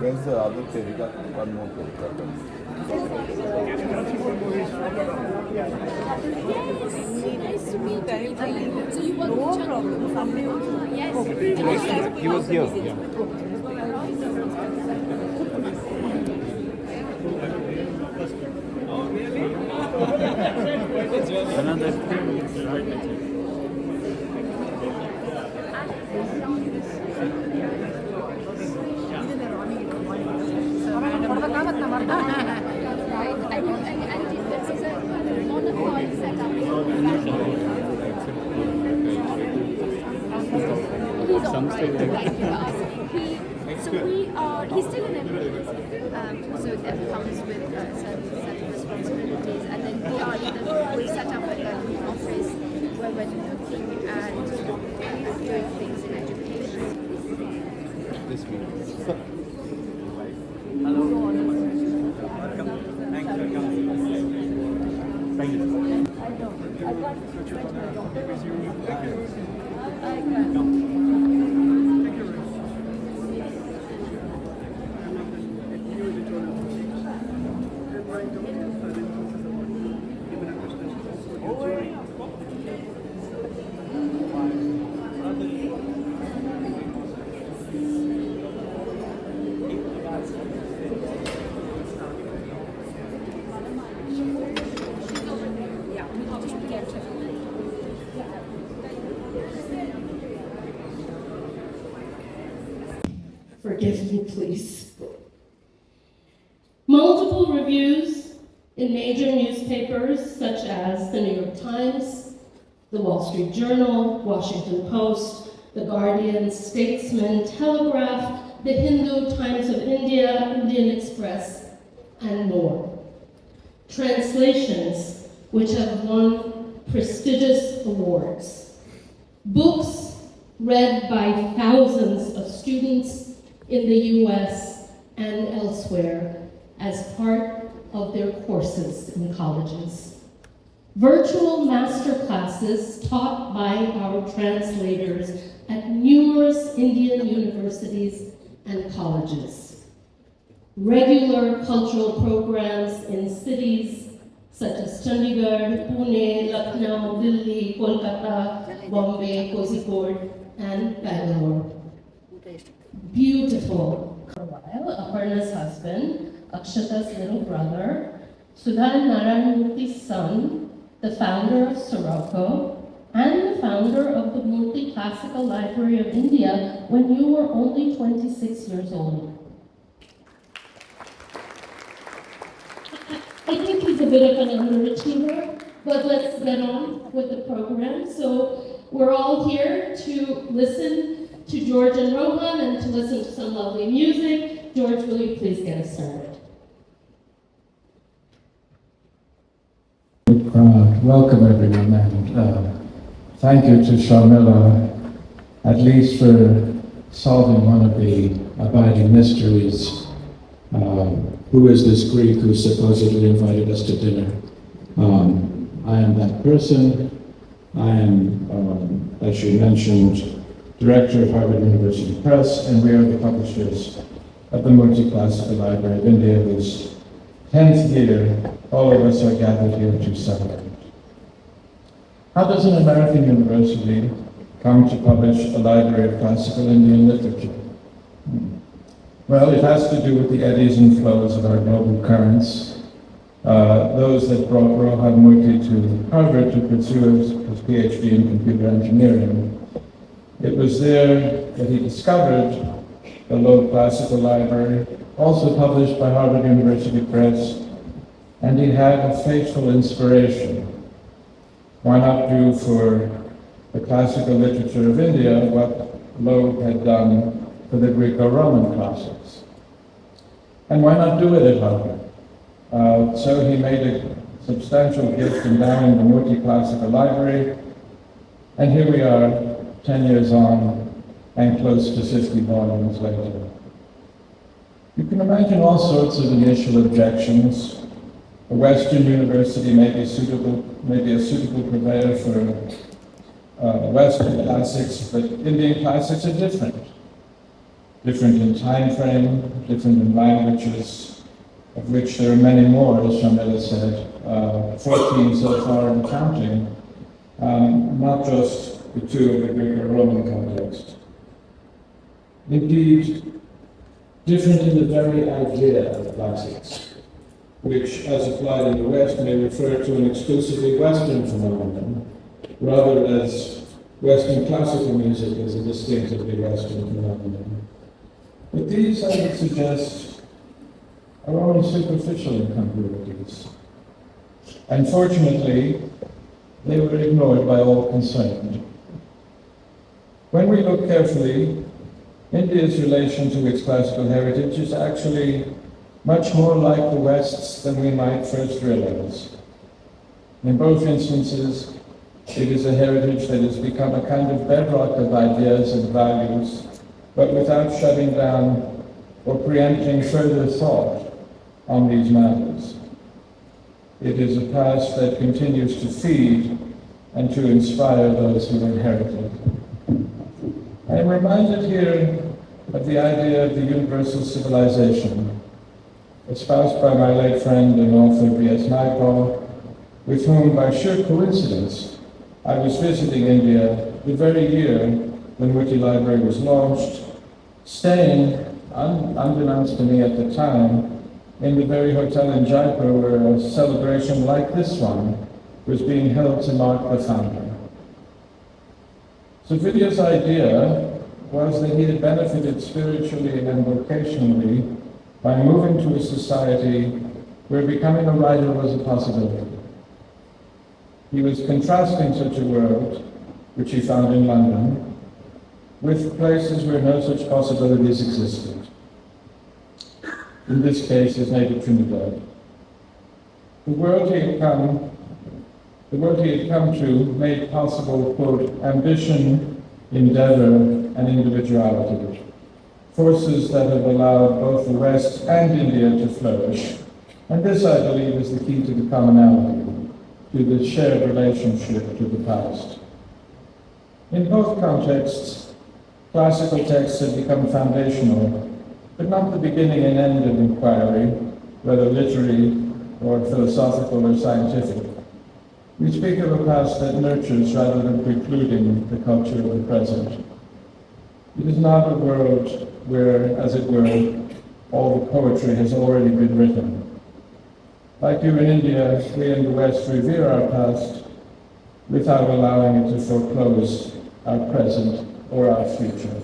Where's the other page? We got one more page. Nice to meet you. So you work with each other? Yes. He was here. Yeah. Another thing. He's still an employee, so that comes with certain responsibilities, and then we set up an office where we're looking at doing things in education. This week. Hello. Thank you. Thank you. I'd like to try my daughter. Forgive me, please. Multiple reviews in major newspapers such as the New York Times, the Wall Street Journal, Washington Post, the Guardian, Statesman, Telegraph, the Hindu, Times of India, Indian Express, and more. Translations which have won prestigious awards. Books read by thousands of students in the US and elsewhere as part of their courses in colleges. Virtual master classes taught by our translators at numerous Indian universities and colleges. Regular cultural programs in cities such as Chandigarh, Pune, Lucknow, Delhi, Kolkata, Bombay, Kozhikode, and Bangalore. Beautiful. For a while, Aparna's husband, Akshata's little brother, Sudha Narayanmurthy's son, the founder of Sirocco, and the founder of the Murty Classical Library of India when you were only 26 years old. I think he's a bit of an underachiever, but let's get on with the program. So we're all here to listen to George and Rohan and to listen to some lovely music. George, will you please get us started? Welcome everyone, and thank you to Sharmila, at least for solving one of the abiding mysteries. Who is this Greek who supposedly invited us to dinner? I am that person. I am, as you mentioned, Director of Harvard University Press, and we are the publishers of the Murty Classical Library of India, whose 10th year all of us are gathered here to celebrate. How does an American university come to publish a library of classical Indian literature? Well, it has to do with the eddies and flows of our global currents, those that brought Rohan Murty to Harvard to pursue his PhD in computer engineering. It was there that he discovered the Loeb Classical Library, also published by Harvard University Press, and he had a fateful inspiration. Why not do for the classical literature of India what Loeb had done for the Greco-Roman classics? And why not do it at Harvard? So he made a substantial gift endowing the Murty Classical Library, and here we are, 10 years on, and close to 50 volumes later. You can imagine all sorts of initial objections. A Western university may be a suitable purveyor for Western classics, but Indian classics are different. different in time frame, different in languages, of which there are many more, as Shamila said, 14 so far and counting, not just the two of the Greco-Roman context. Indeed, different in the very idea of classics, which, as applied in the West, may refer to an exclusively Western phenomenon, rather as Western classical music is a distinctively Western phenomenon. But these, I would suggest, are only superficial incongruities. Unfortunately, they were ignored by all concerned. When we look carefully, India's relation to its classical heritage is actually much more like the West's than we might first realize. In both instances, it is a heritage that has become a kind of bedrock of ideas and values, but without shutting down or preempting further thought on these matters. It is a past that continues to feed and to inspire those who inherit it. I am reminded here of the idea of the universal civilization, espoused by my late friend and author B.S. Naipaul, with whom, by sheer coincidence, I was visiting India the very year when Murty Library was launched, staying, unbeknownst to me at the time, in the very hotel in Jaipur where a celebration like this one was being held to mark the founder. So Vidya's idea was that he had benefited spiritually and vocationally by moving to a society where becoming a writer was a possibility. He was contrasting such a world, which he found in London, with places where no such possibilities existed. In this case, his native Trinidad. The world he had come to made possible, quote, ambition, endeavor, and individuality, forces that have allowed both the West and India to flourish. And this, I believe, is the key to the commonality, to the shared relationship to the past. In both contexts, classical texts have become foundational, but not the beginning and end of inquiry, whether literary or philosophical or scientific. We speak of a past that nurtures rather than precluding the culture of the present. It is not a world where, as it were, all the poetry has already been written. Like you in India, we in the West revere our past without allowing it to foreclose our present or our future.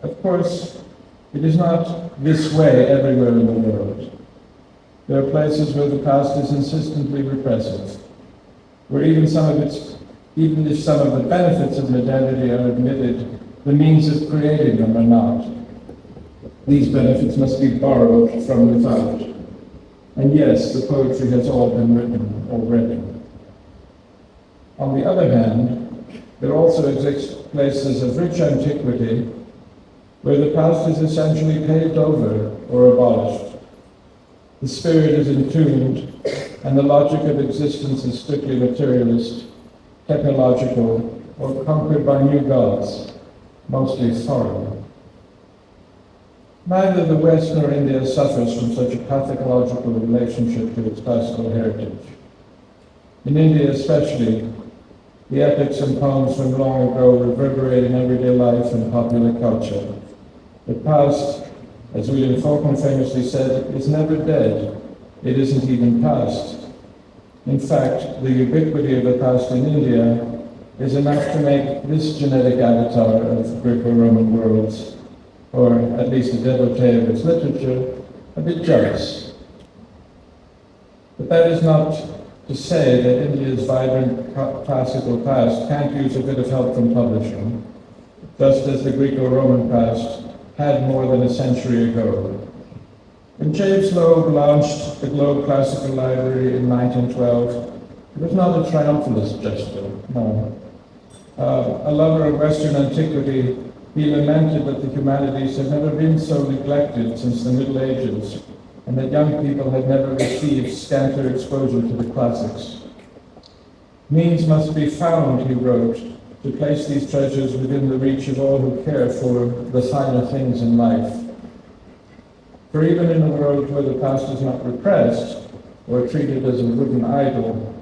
Of course, it is not this way everywhere in the world. There are places where the past is insistently repressive, where even if some of the benefits of modernity are admitted, the means of creating them are not. These benefits must be borrowed from without. And yes, the poetry has all been written already. On the other hand, there also exist places of rich antiquity where the past is essentially paved over or abolished. The spirit is entombed, and the logic of existence is strictly materialist, technological, or conquered by new gods, mostly foreign. Neither the West nor India suffers from such a pathological relationship to its classical heritage. In India especially, the epics and poems from long ago reverberate in everyday life and popular culture. The past, as William Faulkner famously said, is never dead. It isn't even past. In fact, the ubiquity of the past in India is enough to make this genetic avatar of Greco-Roman worlds, or at least a devotee of its literature, a bit jealous. But that is not to say that India's vibrant classical past can't use a bit of help from publishing, just as the Greco-Roman past had more than a century ago. When James Loeb launched the Globe Classical Library in 1912, it was not a triumphalist gesture, no. A lover of Western antiquity, he lamented that the humanities had never been so neglected since the Middle Ages, and that young people had never received scantier exposure to the classics. Means must be found, he wrote, to place these treasures within the reach of all who care for the finer things in life. For even in a world where the past is not repressed or treated as a wooden idol,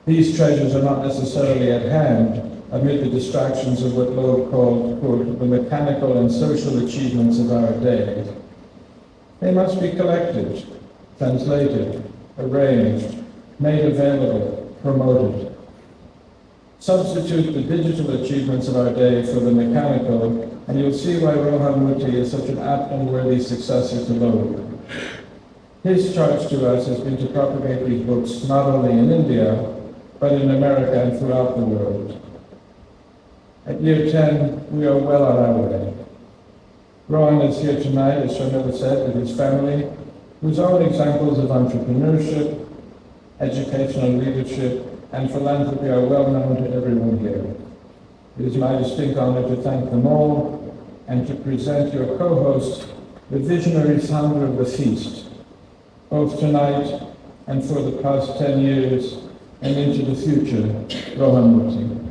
these treasures are not necessarily at hand amid the distractions of what Loeb called, quote, the mechanical and social achievements of our day. They must be collected, translated, arranged, made available, promoted. Substitute the digital achievements of our day for the mechanical, and you'll see why Rohan Murty is such an apt and worthy successor to Loeb. His charge to us has been to propagate these books not only in India, but in America and throughout the world. At year 10, we are well on our way. Rohan is here tonight, as Sharmila said, with his family, whose own examples of entrepreneurship, educational leadership, and philanthropy are well known to everyone here. It is my distinct honor to thank them all and to present your co-host, the visionary founder of the feast, both tonight and for the past 10 years and into the future, Rohan Murty.